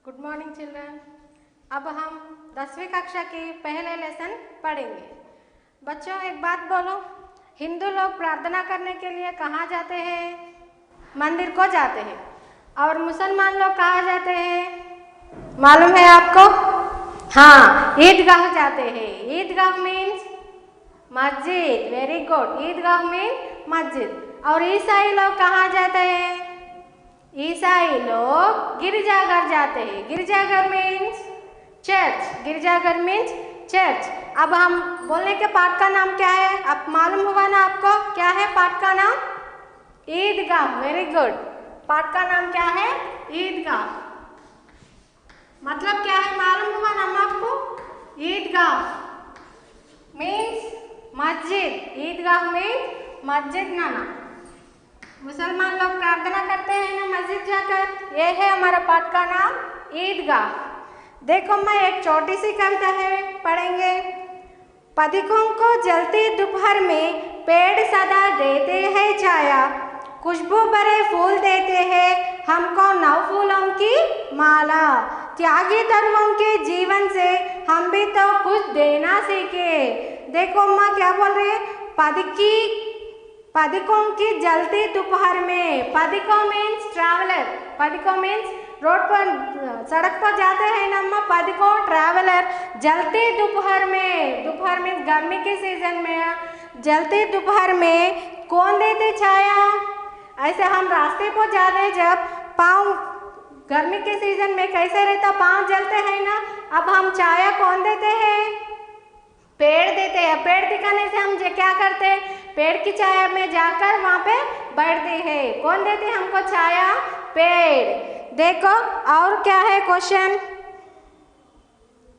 Good morning children. अब हम 10वीं कक्षा की पहले लेसन पढ़ेंगे। बच्चों एक बात बोलो, हिंदू लोग प्रार्थना करने के लिए कहाँ जाते हैं? मंदिर को जाते हैं। और मुसलमान लोग कहाँ जाते हैं मालूम है आपको? हाँ, ईदगाह जाते हैं। ईदगाह मीन्स मस्जिद। वेरी गुड, ईदगाह मीन्स मस्जिद। और ईसाई लोग कहाँ जाते हैं? ईसाई लोग गिरजाघर जाते हैं। गिरजाघर मीन्स चर्च। गिरजाघर मीन्स चर्च। अब हम बोलने के पाठ का नाम क्या है? अब मालूम हुआ ना आपको क्या है पाठ का नाम? ईदगाह। Very good. पाठ का नाम क्या है? ईदगाह। मतलब क्या है मालूम हुआ ना आपको? ईदगाह मीन्स मस्जिद। ईदगाह मीन्स मस्जिद नाना। मुसलमान लोग प्रार्थना करते हैं ना मस्जिद जाकर। ये है हमारा पाठ का नाम ईदगाह। देखो मैं एक छोटी सी कविता है, पढ़ेंगे। पथिकों को जलती दोपहर में पेड़ सदा देते हैं छाया, खुशबू भरे फूल देते हैं हमको नव फूलों की माला। त्यागी तरुओं के जीवन से हम भी तो कुछ देना सीखे। देखो अम्मा क्या बोल रही है? पथिकों की जलती दोपहर में। पथिकों मीन्स ट्रैवलर। पथिकों मीन्स रोड पर सड़क पर जाते हैं ना अम्मा, पथिकों ट्रैवलर। जलती दोपहर में, दोपहर मीन्स गर्मी के सीजन में। जलती दोपहर में कौन देते छाया? ऐसे हम रास्ते पर जाते जब पाँव गर्मी के सीजन में कैसे रहता, पाँव जलते हैं ना। अब हम छाया कौन देते हैं? पेड़ देते हैं। पेड़ दिखाने से हम क्या करते हैं? पेड़ की छाया में जाकर वहाँ पे बैठते हैं। कौन देते हैं हमको छाया? पेड़। देखो और क्या है क्वेश्चन?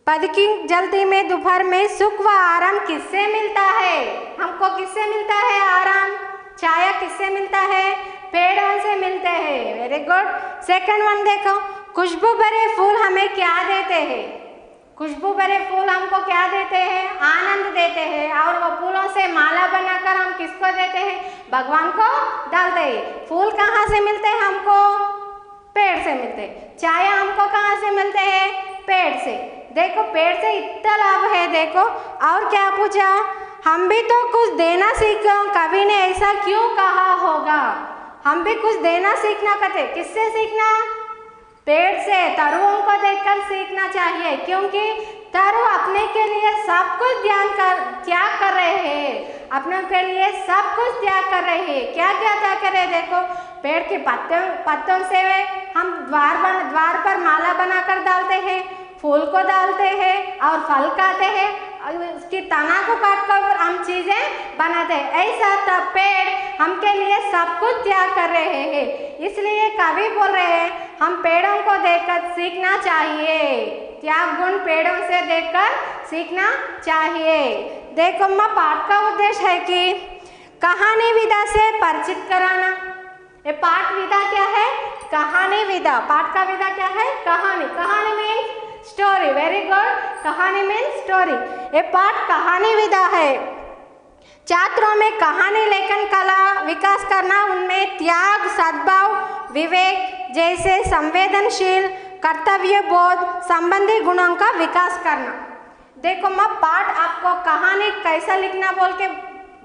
पथिकी जलती में दोपहर में सुख व आराम किससे मिलता है? हमको किससे मिलता है आराम? छाया किससे मिलता है? पेड़ों से मिलते हैं। Very good. सेकंड वन देखो, खुशबू भरे फूल हमें क्या देते हैं? खुशबू भरे फूल हमको क्या देते हैं? आनंद देते हैं। और वो फूलों से माला बनाकर हम किसको देते हैं? भगवान को डालते हैं। फूल कहाँ से मिलते हैं हमको? पेड़ से मिलते हैं। छाया हमको कहाँ से मिलते हैं? पेड़ से। देखो पेड़ से इतना लाभ है। देखो और क्या पूछा? हम भी तो कुछ देना सीखो, कवि ने ऐसा क्यों कहा होगा? हम भी कुछ देना सीखना करते। किससे सीखना? पेड़ से। तरुओं को देखकर सीखना चाहिए, क्योंकि तरु अपने के लिए सब कुछ त्याग कर रहे हैं। अपने के लिए सब कुछ त्याग कर रहे हैं। क्या क्या त्याग कर रहे हैं? देखो पेड़ के पत्तों से हम द्वार पर माला बनाकर डालते हैं, फूल को डालते हैं और फल खाते हैं। उसकी तना को काट कर हम चीजें बनाते हैं। ऐसा तब पेड़ हमके लिए सब कुछ त्याग कर रहे हैं। इसलिए कवि बोल रहे हैं हम पेड़ों को देखकर सीखना चाहिए। त्याग गुण पेड़ों से देखकर सीखना चाहिए। देखो अम्मा पाठ का उद्देश्य है कि कहानी विधा से परिचित कराना। ये पाठ विधा क्या है? कहानी विधा। पाठ का विधा क्या है? कहानी। कहानी मीन्स स्टोरी। Very good. कहानी मीन्स स्टोरी। ये पाठ कहानी विधा है। छात्रों में कहानी लेखन कला विकास करना, उनमें त्याग, सद्भाव, विवेक जैसे संवेदनशील, कर्तव्य बोध संबंधी गुणों का विकास करना। देखो माँ पाठ आपको कहानी कैसा लिखना बोल के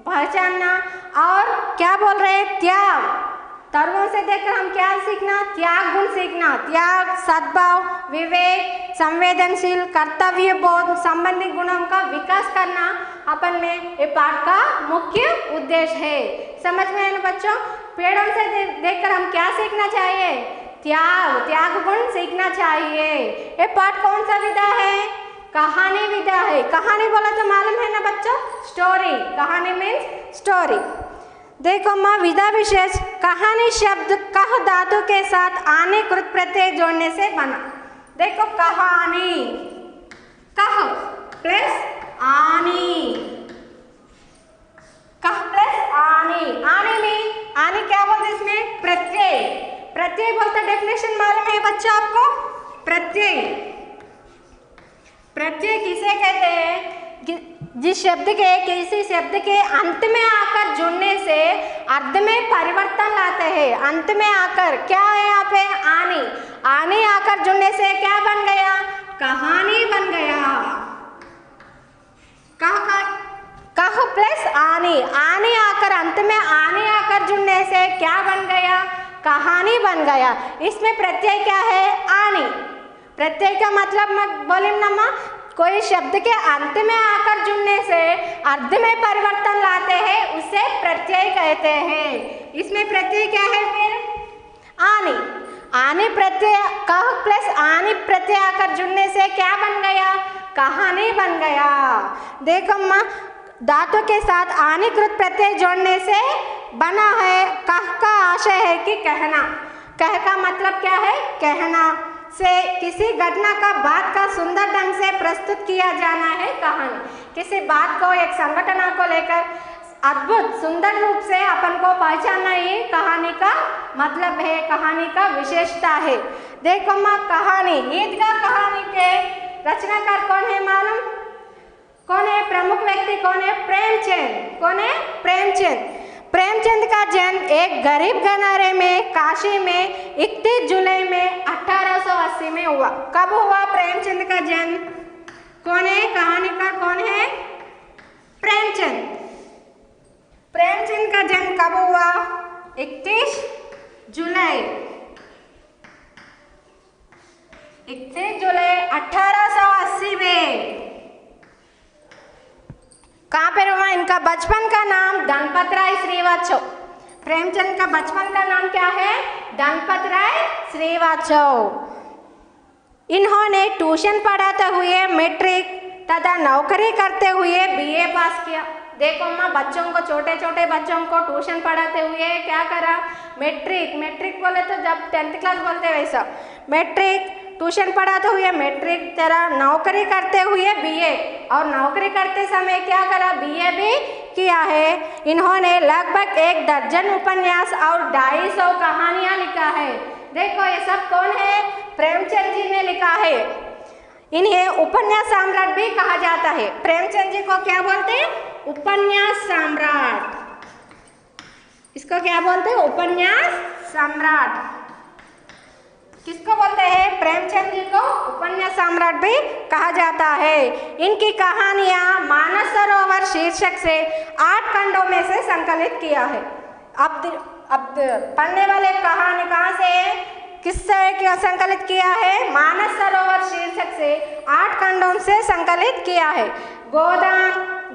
पहचानना। और क्या बोल रहे हैं? त्याग। तरुओं से देखकर हम क्या सीखना? त्याग गुण सीखना। त्याग, सद्भाव, विवेक, संवेदनशील, कर्तव्य बोध संबंधी गुणों का विकास करना अपन में ये पाठ का मुख्य उद्देश्य है। समझ में है ना बच्चों? पेड़ों से देखकर हम क्या सीखना चाहिए? त्याग गुण सीखना चाहिए। ये पाठ कौन सा विधा है? कहानी विधा है। कहानी बोला तो मालूम है ना बच्चों? स्टोरी। कहानी मीन्स स्टोरी। देखो माँ विधा विशेष कहानी शब्द कह धातु के साथ आने कृत प्रत्यय जोड़ने से बना। देखो कहानी, कह प्लस आनी, कह प्लस आनी। आनी में आनी क्या बोलते इसमें? प्रत्यय। प्रत्यय बोलते डेफिनेशन मालूम है बच्चों आपको? प्रत्यय। प्रत्यय किसे कहते हैं? जिस शब्द के किसी शब्द के अंत में आकर जुड़ने से अर्थ में परिवर्तन लाते हैं। अंत में आकर क्या है यहाँ पे? आनी। आनी आकर आकर जुड़ने से क्या बन गया? कहानी बन गया। कह प्लस आनी, आनी आकर अंत में आनी आकर जुड़ने से क्या बन गया? कहानी बन गया। इसमें प्रत्यय क्या है? आनी। प्रत्यय का मतलब बोले ना माँ, कोई शब्द के अंत में आकर जुड़ने से अर्थ में परिवर्तन लाते हैं, उसे प्रत्यय कहते हैं। इसमें प्रत्यय क्या है फिर? आनी। आनी प्रत्यय, कह प्लस आनी प्रत्यय आकर जुड़ने से क्या बन गया? कहानी बन गया। देखो माँ, धातु के साथ आनीकृत प्रत्यय जोड़ने से बना है। कह का आशय है कि कहना। कह का मतलब क्या है? कहना। से किसी घटना का, बात का सुंदर ढंग से प्रस्तुत किया जाना है कहानी। किसी बात को, एक संघटना को लेकर अद्भुत सुंदर रूप से अपन को पहचानना ही कहानी का मतलब है, कहानी का विशेषता है। देखो माँ, कहानी, ईदगाह कहानी के रचनाकार कौन है मालूम? कौन है? प्रमुख व्यक्ति कौन है? प्रेमचंद। कौन है? प्रेमचंद। प्रेमचंद का जन्म एक गरीब घराने में काशी में 31 जुलाई में 1880 में हुआ। कब हुआ प्रेमचंद का जन्म? कौन है? कहानी का कौन है? प्रेमचंद। प्रेमचंद का जन्म कब हुआ? 31 जुलाई 1880 में। कहाँ पर हुआ? इनका बचपन का नाम धनपत राय श्रीवास्तव। प्रेमचंद का बचपन का नाम क्या है? धनपत राय श्रीवास्तव। इन्होंने ट्यूशन पढ़ाते हुए मैट्रिक तथा नौकरी करते हुए बीए पास किया। देखो माँ, बच्चों को, छोटे छोटे बच्चों को ट्यूशन पढ़ाते हुए क्या करा? मैट्रिक बोले तो जब 10th क्लास बोलते वैसा मैट्रिक, ट्यूशन पढ़ाते हुए मैट्रिक, तरह नौकरी करते हुए बीए, और नौकरी करते समय क्या करा? बीए भी किया है। इन्होंने लगभग 1 दर्जन उपन्यास और 250 कहानियाँ लिखा है। देखो ये सब कौन है? प्रेमचंद जी ने लिखा है। इन्हें उपन्यास सम्राट भी कहा जाता है। प्रेमचंद जी को क्या बोलते हैं? उपन्यास सम्राट। इसको क्या बोलते हैं? उपन्यास सम्राट। किसको बोलते हैं? प्रेमचंद जी को उपन्यास सम्राट भी कहा जाता है। इनकी कहानियां मानस सरोवर शीर्षक से 8 खंडों में से संकलित किया है। अब पढ़ने वाले कहानी कहाँ से है? किससे क्या संकलित किया है? मानस सरोवर शीर्षक से 8 खंडों से संकलित किया है। गोदान,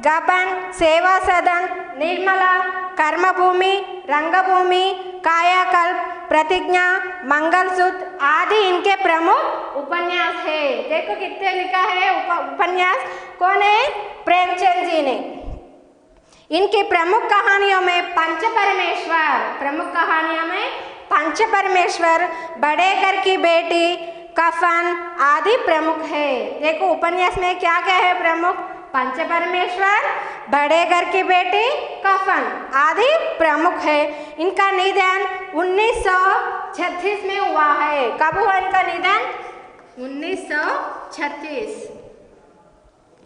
गबन, सेवा सदन, निर्मला, कर्मभूमि, रंगभूमि, कायाकल्प, प्रतिज्ञा, मंगलसूत्र आदि इनके प्रमुख उपन्यास है। देखो कितने लिखा है उपन्यास। कौन है? प्रेमचंद जी ने। इनकी प्रमुख कहानियों में पंच परमेश्वर, बड़े घर की बेटी, कफन आदि प्रमुख है। देखो उपन्यास में क्या क्या है प्रमुख? पंच परमेश्वर, बड़े घर की बेटी, कफन आदि प्रमुख है। इनका निधन 1936 में हुआ है। कब हुआ इनका निधन? 1936।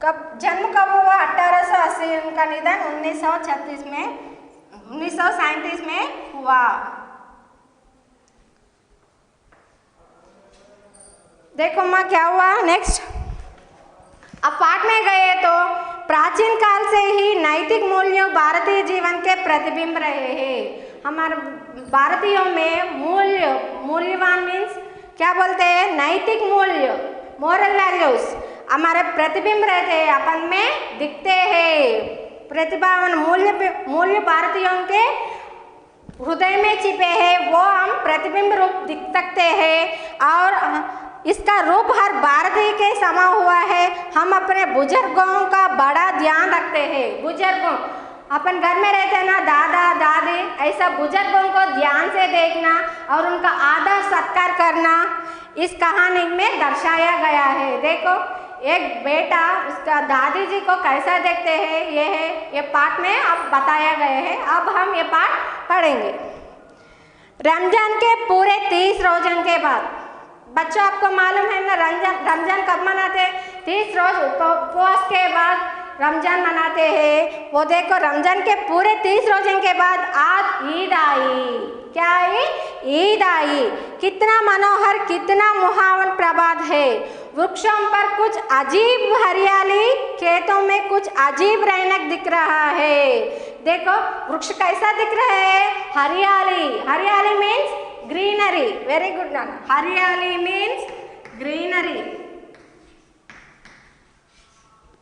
कब जन्म कब हुआ? 1880। इनका निधन 1937 में, 1937 में हुआ। देखो माँ क्या हुआ नेक्स्ट। अब पाठ में गए तो प्राचीन काल से ही नैतिक मूल्यों भारतीय जीवन के प्रतिबिंब रहे हैं। हमारे भारतीयों में मूल्यवान मीन्स क्या बोलते हैं? नैतिक मूल्य, मोरल वैल्यूज हमारे प्रतिबिंब रहते हैं, अपन में दिखते हैं। प्रतिभावान मूल्य भारतीयों के हृदय में छिपे हैं, वो हम प्रतिबिंब रूप दिख सकते हैं, और इसका रूप हर भारतीय के समा हुआ है। हम अपने बुजुर्गों का बड़ा ध्यान रखते हैं। बुजुर्गों, अपन घर में रहते हैं ना, दादा दादी, ऐसा बुजुर्गों को ध्यान से देखना और उनका आदर सत्कार करना इस कहानी में दर्शाया गया है। देखो एक बेटा उसका दादी जी को कैसा देखते हैं, ये पाठ में अब बताया गया है। अब हम ये पाठ पढ़ेंगे। रमजान के पूरे 30 रोज़ों के बाद, बच्चों आपको मालूम है ना रमजान कब मनाते हैं? 30 रोज उपवास के बाद रमजान मनाते हैं। वो देखो रमजान के पूरे 30 रोज़ों के बाद आज ईद आई। क्या आई? ईद आई। कितना मनोहर, कितना मुहावन प्रभात है। वृक्षों पर कुछ अजीब हरियाली, खेतों में कुछ अजीब रौनक दिख रहा है। देखो वृक्ष कैसा दिख रहा है, हरियाली। हरियाली मीन्स ग्रीनरी। वेरी गुड ना, हरियाली मीन्स ग्रीनरी।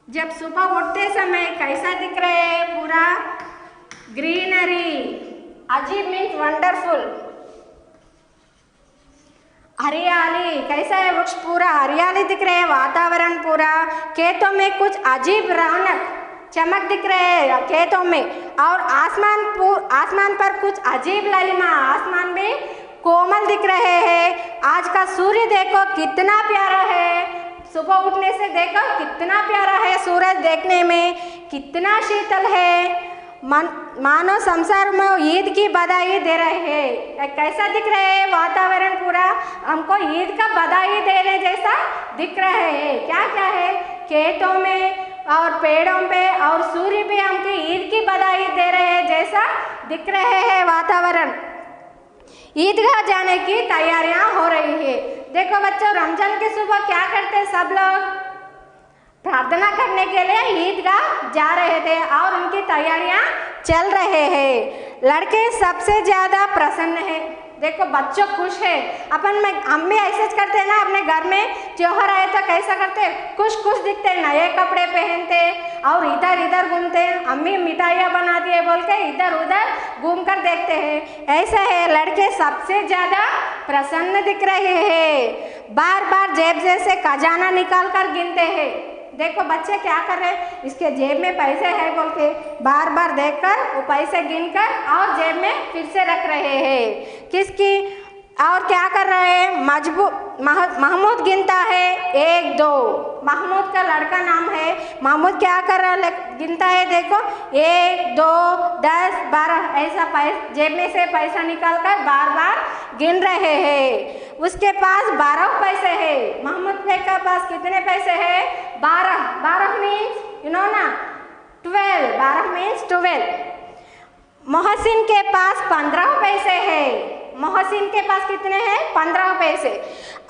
जब सुबह उठते समय कैसा दिख रहा है, पूरा ग्रीनरी। अजीब मीन्स वंडरफुल। हरियाली, कैसा है वृक्ष, पूरा हरियाली दिख रहे है, वातावरण पूरा। खेतों में कुछ अजीब रौनक, चमक दिख रहे है खेतों में। और आसमान पर कुछ अजीब लालिमा, आसमान में कोमल दिख रहे हैं। आज का सूर्य देखो कितना प्यारा है। सुबह उठने से देखो कितना प्यारा है सूरज देखने में, कितना शीतल है। मानो संसार में ईद की बधाई दे रहे हैं। कैसा दिख रहे है वातावरण पूरा, हमको ईद का बधाई देने जैसा दिख रहे हैं। क्या क्या है, खेतों में और पेड़ों पे और सूर्य भी हमको ईद की बधाई दे रहे हैं जैसा दिख रहे हैं वातावरण। ईदगाह जाने की तैयारियां हो रही है। देखो बच्चों, रमजान की सुबह क्या करते हैं सब लोग, प्रार्थना करने के लिए ईदगाह जा रहे थे और उनकी तैयारियां चल रहे हैं। लड़के सबसे ज़्यादा प्रसन्न हैं। देखो बच्चों खुश है। हम भी ऐसे करते हैं ना, अपने घर में त्योहार आए तो कैसा करते, खुश खुश दिखते हैं, नए कपड़े पहनते और इधर इधर घूमते हैं। अम्मी मिठाइयाँ बनाती है बोल के इधर उधर घूम कर देखते हैं। ऐसा है, लड़के सबसे ज़्यादा प्रसन्न दिख रहे हैं। बार बार जेब से खजाना निकाल कर गिनते हैं। देखो बच्चे क्या कर रहे हैं, इसके जेब में पैसे हैं बोल के बार बार देखकर वो पैसे गिनकर और जेब में फिर से रख रहे हैं। किसकी और क्या कर रहे हैं, महमूद गिनता है 1 2। महमूद का लड़का नाम है महमूद। क्या कर रहा है, गिनता है। देखो 1 2 10 12 ऐसा जेब में से पैसा निकाल कर बार बार गिन रहे हैं। उसके पास 12 पैसे है। महमूद भाई के पास कितने पैसे है, 12। 12 मीन्स यू नो ना 12। 12 मीन्स 12। मोहसिन के पास 15 पैसे है। मोहसिन के पास कितने हैं, 15 पैसे।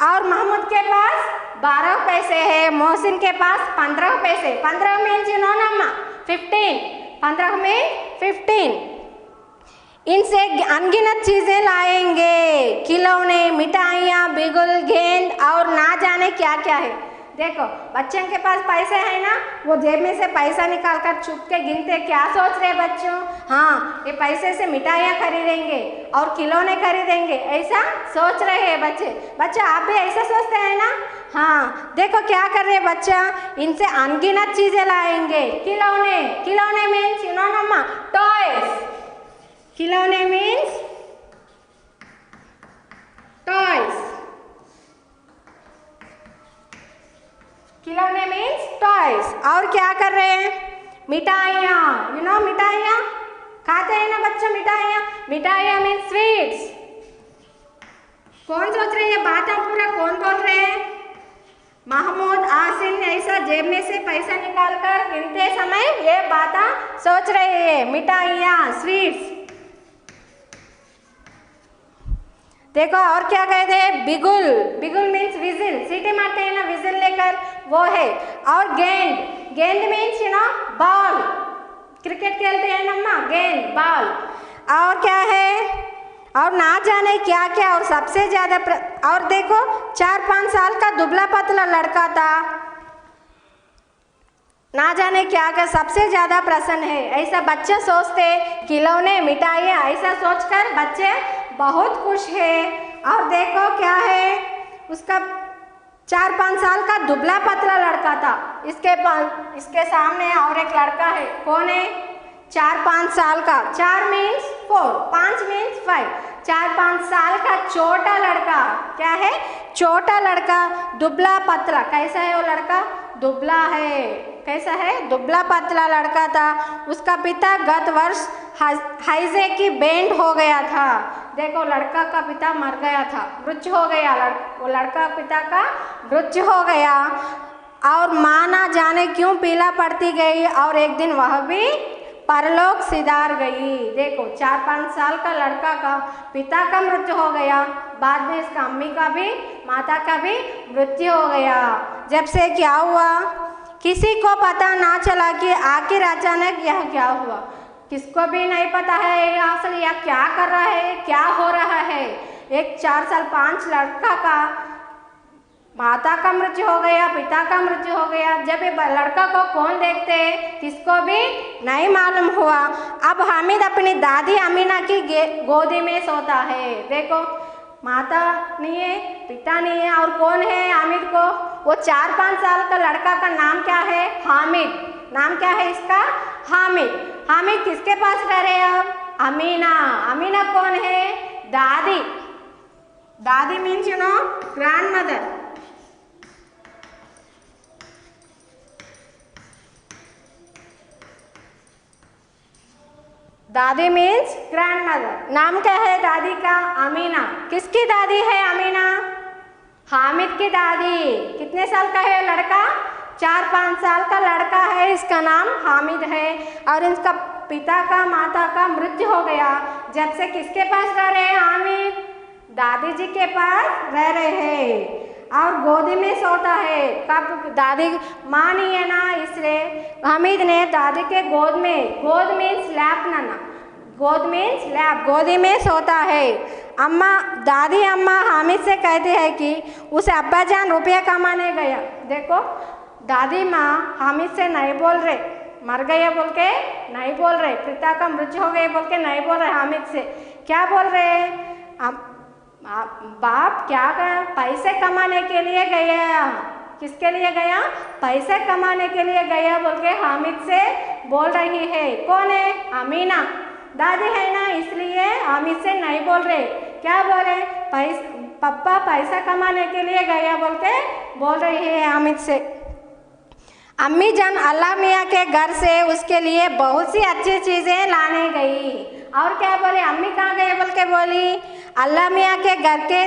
और महमूद के पास 12 पैसे है, मोहसिन के पास 15 पैसे। 15 मीन्स यू नो ना 15। 15 में 15। इनसे अनगिनत चीज़ें लाएंगे, खिलौने, मिठाइयाँ, बिगुल, गेंद और ना जाने क्या क्या है। देखो बच्चों के पास पैसे है ना, वो जेब में से पैसा निकाल कर छुप के गिनते। क्या सोच रहे बच्चों, हाँ ये पैसे से मिठाइयाँ खरीदेंगे और खिलौने खरीदेंगे, ऐसा सोच रहे हैं बच्चे। आप भी ऐसा सोचते हैं ना। हाँ देखो क्या कर रहे बच्चा, इनसे अनगिनत चीज़ें लाएंगे। खिलौने, खिलौने मीन्स यू नो मम्मा टॉयज। खिलौने मीन्स टॉयज। खिलौने मीन्स टॉयज। और क्या कर रहे हैं, मिठाइयाँ, यू नो मिठाइयाँ खाते हैं ना बच्चों, मिठाइयाँ। मिठाइयाँ मीन्स स्वीट्स। कौन सोच रहे हैं बातें, पूरा कौन बोल रहे हैं, महमूद, आसिन। ऐसा जेब में से पैसा निकाल कर गिनते समय ये बातें सोच रहे हैं, मिठाइयाँ, स्वीट्स। देखो और क्या कहते हैं, बिगुल। बिगुल मीन्स विजिल, सीटी मारते हैं ना विजिल लेकर, वो है। और गेंद, गेंद means you no ball. Cricket खेलते हैं ना माँ, गेंद, बॉल। और क्या है, और ना जाने क्या क्या। और सबसे ज़्यादा और देखो 4-5 साल का दुबला पतला लड़का था, ना जाने क्या क्या सबसे ज़्यादा प्रसन्न है। ऐसा बच्चे सोचते, खिलौने, मिठाइयाँ, ऐसा सोचकर बच्चे बहुत खुश है। और देखो क्या है, उसका 4-5 साल का दुबला पतला लड़का था। इसके सामने और एक लड़का है, कौन है, 4-5 साल का। 4 मीन्स 4, 5 मीन्स 5। 4-5 साल का छोटा लड़का। क्या है, छोटा लड़का, दुबला पतला। कैसा है वो लड़का, दुबला है। कैसा है, दुबला पतला लड़का था। उसका पिता गत वर्ष हैजे की बैंड हो गया था। देखो लड़का का पिता मर गया था, मृत्यु हो गया। वो लड़का पिता का मृत्यु हो गया। और माँ ना जाने क्यों पीला पड़ती गई और एक दिन वह भी परलोक सिधार गई। देखो 4-5 साल का लड़का का पिता का मृत्यु हो गया, बाद में इसका अम्मी का भी माता का भी मृत्यु हो गया। जब से क्या हुआ किसी को पता ना चला कि आखिर अचानक यह क्या हुआ, किसको भी नहीं पता है असल यह क्या कर रहा है, क्या हो रहा है। एक 4 साल 5 लड़का का माता का मृत्यु हो गया, पिता का मृत्यु हो गया। जब ये लड़का को कौन देखते किसको भी नहीं मालूम हुआ। अब हामिद अपनी दादी अमीना की गोदी में सोता है। देखो माता नहीं है, पिता नहीं है, और कौन है हामिद को, वो 4-5 साल का लड़का का नाम क्या है, हामिद। नाम क्या है इसका, हामिद। हामिद किसके पास रह रहे हैं अब, अमीना। अमीना कौन है, दादी। दादी means you no grand mother. दादी मीन्स ग्रैंड मदर। नाम क्या है दादी का, अमीना। किसकी दादी है अमीना, हामिद की दादी। कितने साल का है लड़का, 4-5 साल का लड़का है, इसका नाम हामिद है। और इसका पिता का माता का मृत्यु हो गया। जब से किसके पास रह रहे हैं हामिद, दादी जी के पास रह रहे हैं और गोदी में सोता है। कब दादी माँ नहीं है ना, इसलिए हामिद ने दादी के गोद में, गोद मीन्स लैप ना, गोद मीन्स लैप, गोदी में सोता है। अम्मा, दादी अम्मा हामिद से कहते हैं कि उसे अब्बा जान रुपया कमाने गया। देखो दादी माँ हामिद से नहीं बोल रहे, मर गया बोल के नहीं बोल रहे, पिता का मृत्यु हो गया बोल के नहीं बोल रहे हामिद से। क्या बोल रहे, बाप क्या कर, पैसे कमाने के लिए गया। किसके लिए गया, पैसे कमाने के लिए गया बोल के हामिद से बोल रही है। कौन है, अमीना। दादी है ना, इसलिए हामिद से नहीं बोल रहे। क्या बोल रहे, पप्पा पैसा कमाने के लिए गया बोल के बोल रही है हामिद से। अम्मी जान अल्लाह मियाँ के घर से उसके लिए बहुत सी अच्छी चीज़ें लाने गई। और क्या बोले, अम्मी कहाँ गए बोल के बोली, अल्लाह मियाँ के घर के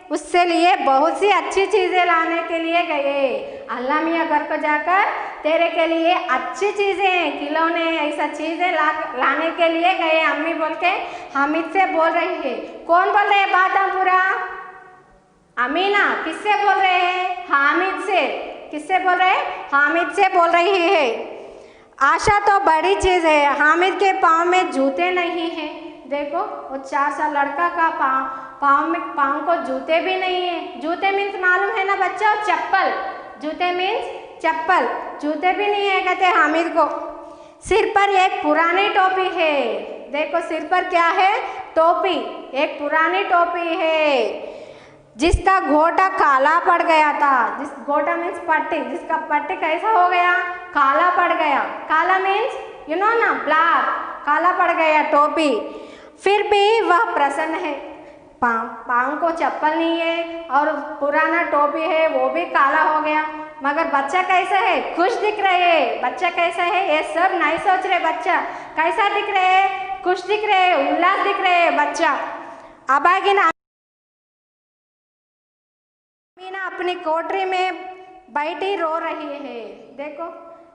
उससे लिए बहुत सी अच्छी चीज़ें लाने के लिए गए। अल्लाह मियाँ घर को जाकर तेरे के लिए अच्छी चीज़ें, खिलौने, ऐसा चीज़ें लाने के लिए गए अम्मी बोल के हामिद से बोल रही है। कौन बोल रहे हैं बात पूरा, अमीना। किससे बोल रहे हैं, हामिद से। किससे बोल रहे हैं, हामिद से बोल रही है। आशा तो बड़ी चीज़ है, हामिद के पाँव में जूते नहीं हैं। देखो वो 4 साल लड़का का पाँव को जूते भी नहीं है। जूते मीन्स मालूम है ना बच्चों, चप्पल। जूते मीन्स चप्पल, जूते भी नहीं है कहते हामिद को। सिर पर एक पुरानी टोपी है। देखो सिर पर क्या है, टोपी, एक पुरानी टोपी है जिसका घोटा काला पड़ गया था। जिस घोटा मीन्स पट्टी, जिसका पट्टी कैसा हो गया, काला पड़ गया। काला मीन्स यू नो ना, ब्लैक, काला पड़ गया टोपी। फिर भी वह प्रसन्न है। पाँव को चप्पल नहीं है और पुराना टोपी है, वो भी काला हो गया। मगर बच्चा कैसा है, खुश दिख रहे है। बच्चा कैसा है, ये सब नहीं सोच रहे। बच्चा कैसा दिख रहे है, खुश दिख रहे है, उल्लास दिख रहे है बच्चा। अबागिन अमीना अपनी कोठरी में बैठी रो रही है। देखो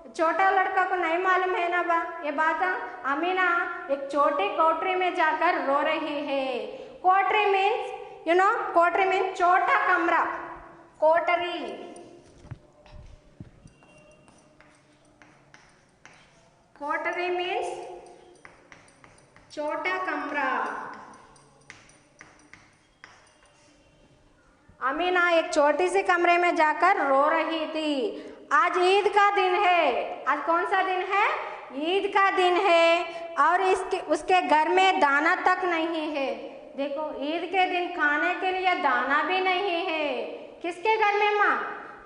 छोटा लड़का को नहीं मालूम है ना ये बात। अमीना एक छोटी कोठरी में जाकर रो रही है। कोठरी मीन्स यू नो, कोठरी मीन्स छोटा कमरा, कोठरी। कोठरी मीन्स छोटा कमरा। अमीना एक छोटी सी कमरे में जाकर रो रही थी। आज ईद का दिन है। आज कौन सा दिन है, ईद का दिन है और उसके घर में दाना तक नहीं है। देखो ईद के दिन खाने के लिए दाना भी नहीं है। किसके घर में माँ,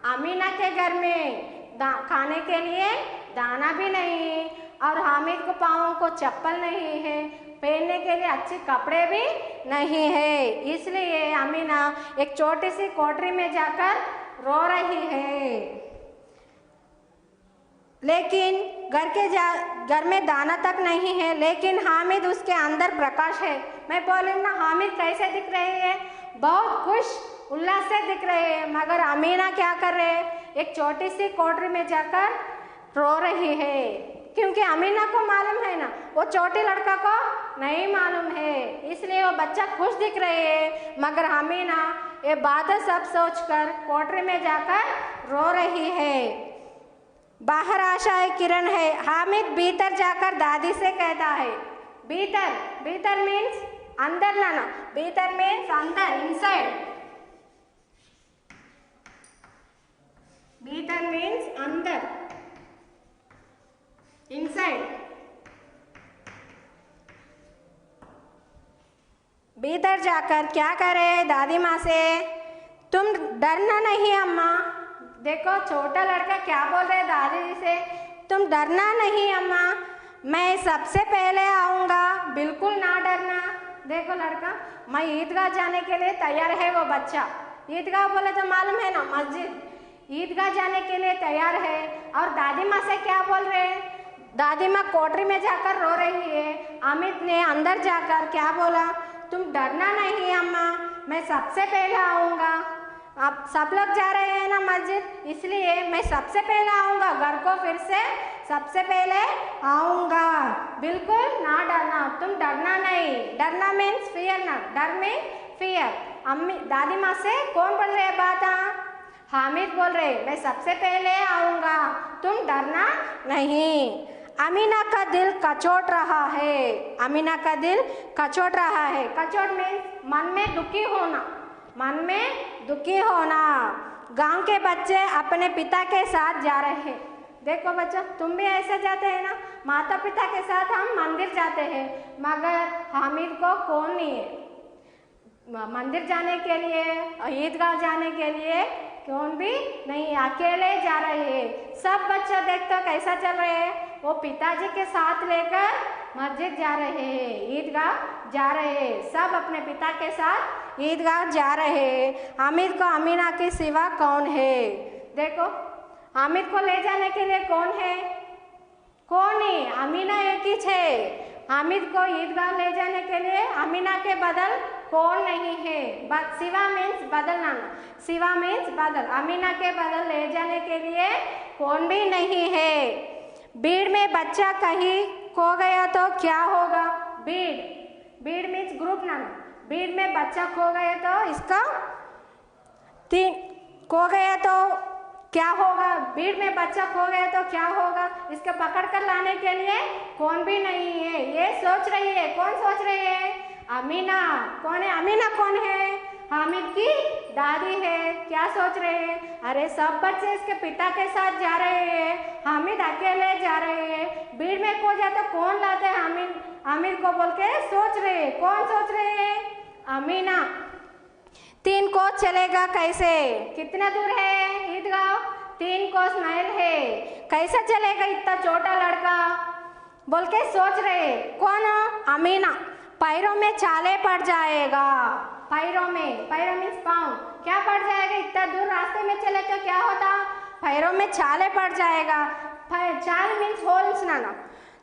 अमीना के घर में खाने के लिए दाना भी नहीं है। और हामिद को पाँव को चप्पल नहीं है, पहनने के लिए अच्छे कपड़े भी नहीं है। इसलिए अमीना एक छोटी सी कोठरी में जाकर रो रही है। लेकिन घर में दाना तक नहीं है, लेकिन हामिद उसके अंदर प्रकाश है। मैं बोलूँ ना, हामिद कैसे दिख रहे हैं, बहुत खुश उल्लास से दिख रहे हैं। मगर अमीना क्या कर रहे हैं, एक छोटी सी कोठरी में जाकर रो रही है। क्योंकि अमीना को मालूम है ना, वो छोटे लड़का को नहीं मालूम है, इसलिए वो बच्चा खुश दिख रही है। मगर अमीना ये बातें सब सोचकर कोठरी में जाकर रो रही है। बाहर आशा है, किरण है। हामिद भीतर जाकर दादी से कहता है, भीतर, भीतर मीन्स अंदर लाना, भीतर मीन्स अंदर, इनसाइड, भीतर मीन्स अंदर, इनसाइड। भीतर जाकर क्या करे दादी माँ से, तुम डरना नहीं अम्मा। देखो छोटा लड़का क्या बोल रहे दादी जी से, तुम डरना नहीं अम्मा, मैं सबसे पहले आऊँगा, बिल्कुल ना डरना। देखो लड़का, मैं ईदगाह जाने के लिए तैयार है। वो बच्चा ईदगाह बोले तो मालूम है ना, मस्जिद, ईदगाह जाने के लिए तैयार है। और दादी माँ से क्या बोल रहे हैं, दादी माँ कोठरी में जाकर रो रही है। अमित ने अंदर जाकर क्या बोला, तुम डरना नहीं अम्मा, मैं सबसे पहले आऊँगा। अब सब लोग जा रहे हैं ना मस्जिद, इसलिए मैं सबसे पहले आऊँगा, घर को फिर से सबसे पहले आऊँगा, बिल्कुल ना डरना, तुम डरना नहीं। डरना मीन्स फियर ना, डर मीन फियर। अम्मी दादी माँ से कौन बोल रहे बात, हामिद बोल रहे, मैं सबसे पहले आऊँगा, तुम डरना नहीं। अमीना का दिल कचोट रहा है, अमीना का दिल कचोट रहा है। कचोट मीन्स मन में दुखी होना, मन में दुखी होना। गांव के बच्चे अपने पिता के साथ जा रहे हैं। देखो बच्चों, तुम भी ऐसे जाते हैं ना, माता पिता के साथ हम मंदिर जाते हैं, मगर हामिद को कौन नहीं है मंदिर जाने के लिए, ईदगाह जाने के लिए कौन भी नहीं, अकेले जा रहे हैं। सब बच्चे देखते कैसा चल रहे हैं, वो पिताजी के साथ लेकर मस्जिद जा रहे हैं, ईदगाह जा रहे हैं, सब अपने पिता के साथ ईदगाह जा रहे हैं। हामिद को अमीना के सिवा कौन है। देखो हामिद को ले जाने के लिए कौन है, कौन नहीं, अमीना एक ही है। हामिद को ईदगाह ले जाने के लिए अमीना के बदल कौन नहीं है। सिवा मीन्स बदलना, सिवा मीन्स बदल, अमीना के बदल ले जाने के लिए कौन भी नहीं है। भीड़ में बच्चा कहीं खो गया तो क्या होगा। भीड़, भीड़ मीन्स ग्रुप ना, भीड़ में बच्चा खो गया तो इसका खो गया तो क्या होगा। भीड़ में बच्चा खो गया तो क्या होगा, इसको पकड़ कर लाने के लिए कौन भी नहीं है। ये सोच रही है, कौन सोच रही है, अमीना। कौन है अमीना, कौन है, हामिद की दादी है। क्या सोच रहे हैं, अरे सब बच्चे इसके पिता के साथ जा रहे हैं, हामिद अकेले जा रहे हैं, भीड़ में खो जाए तो कौन लाते हैं हामिद को, बोल के सोच रहे हैं। कौन सोच रहे हैं, अमीना। 3 कोस चलेगा कैसे, कितना दूर है ईदगाह, 3 कोस माइल है, कैसे चलेगा इतना छोटा लड़का, बोल के सोच रहे। कौन, अमीना। पैरों में छाले पड़ जाएगा, पैरों में, पैरों मीन्स पाँव, क्या पड़ जाएगा, इतना दूर रास्ते में चले तो क्या होता, पैरों में छाले पड़ जाएगा। छाल मीन्स होल्स ना,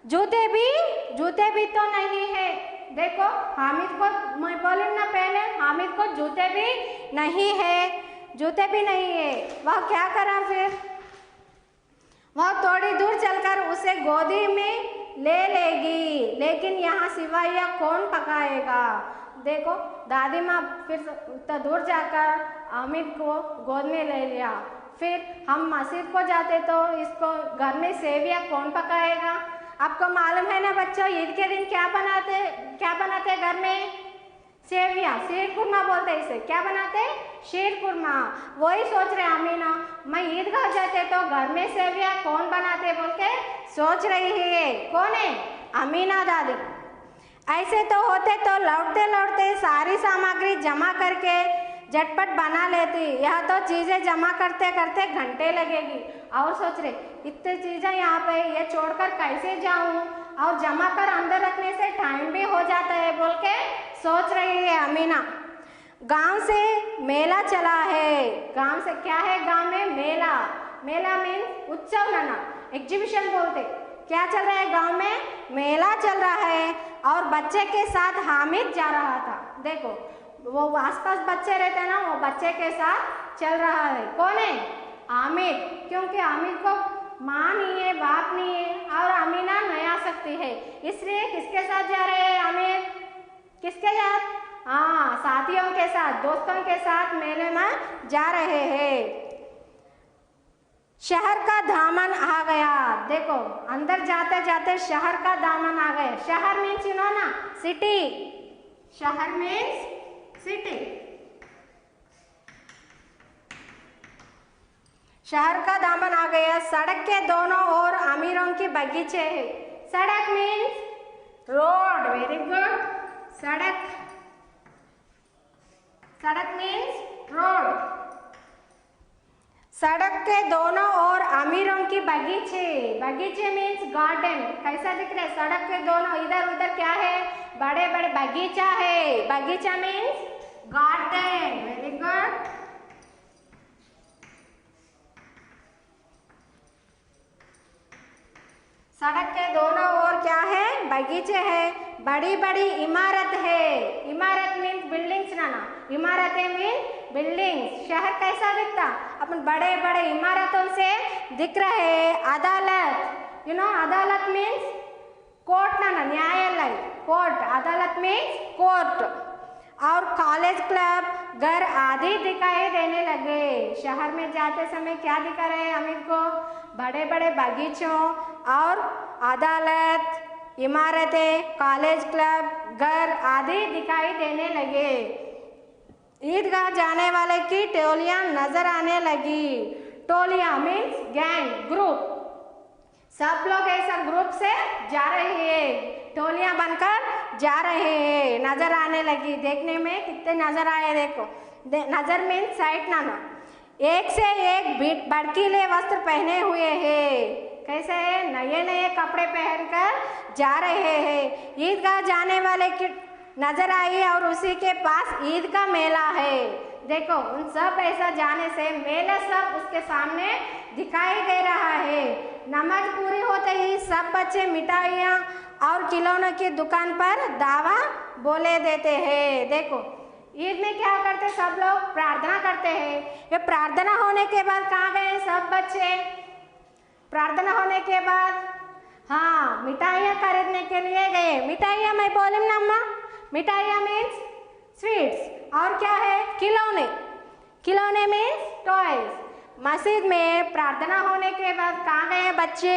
जूते भी तो नहीं है। देखो हामिद को, मैं बोलूँ ना पहले, हामिद को जूते भी नहीं है, जूते भी नहीं है। वह क्या करा फिर, वह थोड़ी दूर चलकर उसे गोदी में ले लेगी, लेकिन यहाँ सिवाइया कौन पकाएगा। देखो दादी माँ फिर उतना दूर जाकर हामिद को गोद में ले लिया। फिर हम मस्जिद को जाते तो इसको घर में सेविया कौन पकाएगा। आपको मालूम है ना बच्चों, ईद के दिन क्या बनाते घर में, सेविया, शीर कुरमा बोलते इसे, क्या बनाते, शीर कुरमा। वही सोच रहे अमीना, मैं ईदगाह जाते तो घर में सेविया कौन बनाते बोल के सोच रही है। कौन है, अमीना दादी। ऐसे तो होते तो लौटते लौटते सारी सामग्री जमा करके झटपट बना लेती, यह तो चीज़ें जमा करते करते घंटे लगेगी। और सोच रहे इतनी चीज़ें यहाँ पे, ये छोड़कर कैसे जाऊँ, और जमा कर अंदर रखने से टाइम भी हो जाता है बोल के सोच रही है अमीना। गांव से मेला चला है, गांव से क्या है, गांव में मेला, मेला मीन्स उत्सव ना, एग्जीबिशन बोलते। क्या चल रहा है गांव में, मेला चल रहा है, और बच्चे के साथ हामिद जा रहा था। देखो वो आसपास बच्चे रहते हैं ना, वो बच्चे के साथ चल रहा है। कौन है, हामिद, क्योंकि हामिद को माँ नहीं है, बाप नहीं है और अमीना नहीं आ सकती है, इसलिए किसके साथ जा रहे हैं आमिर? किसके साथ? हाँ, साथियों के साथ, दोस्तों के साथ मेले में जा रहे हैं। शहर का दामन आ गया। देखो अंदर जाते जाते शहर का दामन आ गया। शहर मीन्स यू नो ना, सिटी। शहर मीन्स सिटी। शहर का दामन आ गया। सड़क के दोनों ओर अमीरों की बगीचे है। सड़क मीन्स रोड। Very good. सड़क, सड़क मीन्स रोड। सड़क के दोनों ओर अमीरों की बगीचे। बगीचे मीन्स गार्डन। कैसा दिख रहा है? सड़क के दोनों इधर उधर क्या है? बड़े बड़े बगीचा है। बगीचा मीन्स गार्डन। Very good. सड़क के दोनों ओर क्या है? बगीचे है। बड़ी बड़ी इमारत है। इमारत मीन्स बिल्डिंग्स ना ना, इमारतें मीन्स बिल्डिंग्स। शहर कैसा दिखता? अपन बड़े बड़े इमारतों से दिख रहे। अदालत, यू नो अदालत मीन्स कोर्ट ना ना, न्यायालय, कोर्ट। अदालत मीन्स कोर्ट। और कॉलेज, क्लब, घर आदि दिखाई देने लगे। शहर में जाते समय क्या दिखा रहे अमीर को? बड़े बड़े बगीचों और अदालत, इमारतें, कॉलेज, क्लब, घर आदि दिखाई देने लगे। ईदगाह जाने वाले की टोलियां नजर आने लगी। टोलियां मीन्स गैंग, ग्रुप। सब लोग ऐसा ग्रुप से जा रहे हैं, टोलियां बनकर जा रहे हैं। नजर आने लगी। देखने में कितने नजर आए देखो। नजर मीन्स साइट ना ना। एक से एक भड़कीले वस्त्र पहने हुए हैं। कैसे है? नए नए कपड़े पहनकर जा रहे हैं। ईदगाह जाने वाले की नजर आई और उसी के पास ईद का मेला है। देखो उन सब ऐसा जाने से मेला सब उसके सामने दिखाई दे रहा है। नमाज पूरी होते ही सब बच्चे मिठाइयाँ और खिलौनों की दुकान पर दावा बोले देते हैं। देखो ईद में क्या करते? सब लोग प्रार्थना करते हैं। ये प्रार्थना होने के बाद कहाँ गए सब बच्चे? प्रार्थना होने के बाद हाँ मिठाइयाँ खरीदने के लिए गए। मिठाइयाँ मैं बोलूँ ना अम्मा? मिठाइयाँ मीन्स स्वीट्स। और क्या है? खिलौने। खिलौने मीन्स टॉयज। मस्जिद में प्रार्थना होने के बाद कहाँ गए बच्चे?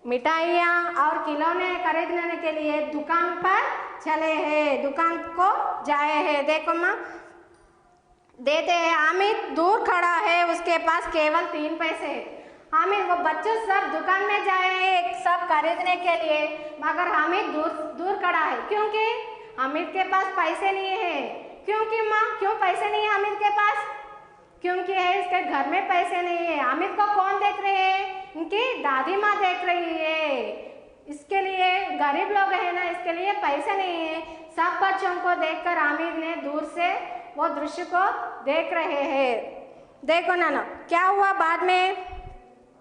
मिठाइयाँ और खिलौने खरीदने के लिए दुकान पर चले हैं, दुकान को जाए हैं। देखो माँ देते हैं। हामिद दूर खड़ा है, उसके पास केवल 3 पैसे है। हामिद, वो बच्चे सब दुकान में जाए हैं सब खरीदने के लिए, मगर हामिद दूर खड़ा है क्योंकि हामिद के पास पैसे नहीं है। क्योंकि माँ क्यों पैसे नहीं है हामिद के पास? क्योंकि है इसके घर में पैसे नहीं है। हामिद को कौन देख रहे हैं? इनकी दादी माँ देख रही है। इसके लिए गरीब लोग हैं ना, इसके लिए पैसे नहीं है। सब बच्चों को देखकर हामिद ने दूर से वो दृश्य को देख रहे हैं। देखो नाना क्या हुआ बाद में?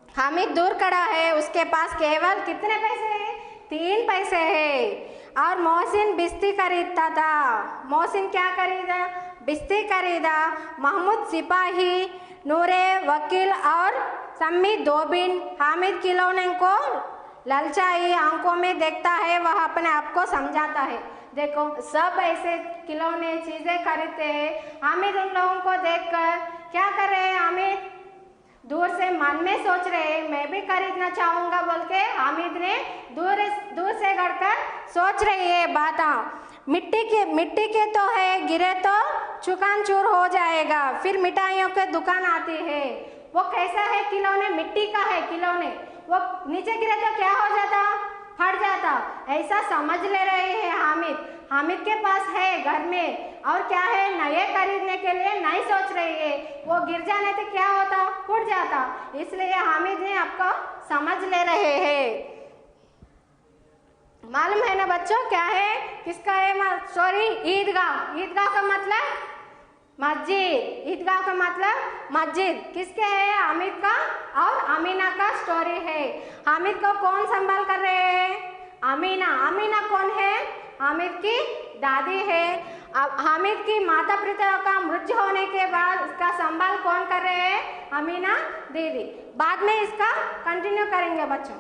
हामिद दूर खड़ा है, उसके पास केवल कितने पैसे हैं? 3 पैसे है। और मोहसिन बिस्ती खरीदता था। मोहसिन क्या खरीदा? बिस्ती खरीदा। महमूद सिपाही, नूरे वकील और सम्मी दोबिन हामिद खिलौने को ललचाई आंखों में देखता है, वह अपने आप को समझाता है। देखो सब ऐसे खिलौने चीजें खरीदते हैं। हामिद उन लोगों को देखकर क्या कर रहे हैं? हामिद दूर से मन में सोच रहे हैं मैं भी खरीदना चाहूंगा बोल के हामिद ने दूर से गड़कर सोच रही है बातें। मिट्टी के तो है, गिरे तो चुकान चूर हो जाएगा। फिर मिठाइयों की दुकान आती है। वो कैसा है खिलौने? मिट्टी का है खिलौने। वो नीचे गिरे तो क्या हो जाता? फट जाता। ऐसा समझ ले रहे हैं हामिद। हामिद के पास है घर में और क्या है नए खरीदने के लिए नहीं सोच रही है। वो गिर जाने से क्या होता? फूट जाता। इसलिए हामिद ने आपको समझ ले रहे हैं। मालूम है ना बच्चों क्या है? किसका है? सॉरी ईदगाह। ईदगाह का मतलब मस्जिद। ईदगाह का मतलब मस्जिद। किसके है? हामिद का और अमीना का स्टोरी है। हामिद को कौन संभाल कर रहे हैं? अमीना। अमीना कौन है? हामिद की दादी है। अब हामिद की माता पिता का मृत्यु होने के बाद उसका संभाल कौन कर रहे हैं? अमीना दीदी। बाद में इसका कंटिन्यू करेंगे बच्चों।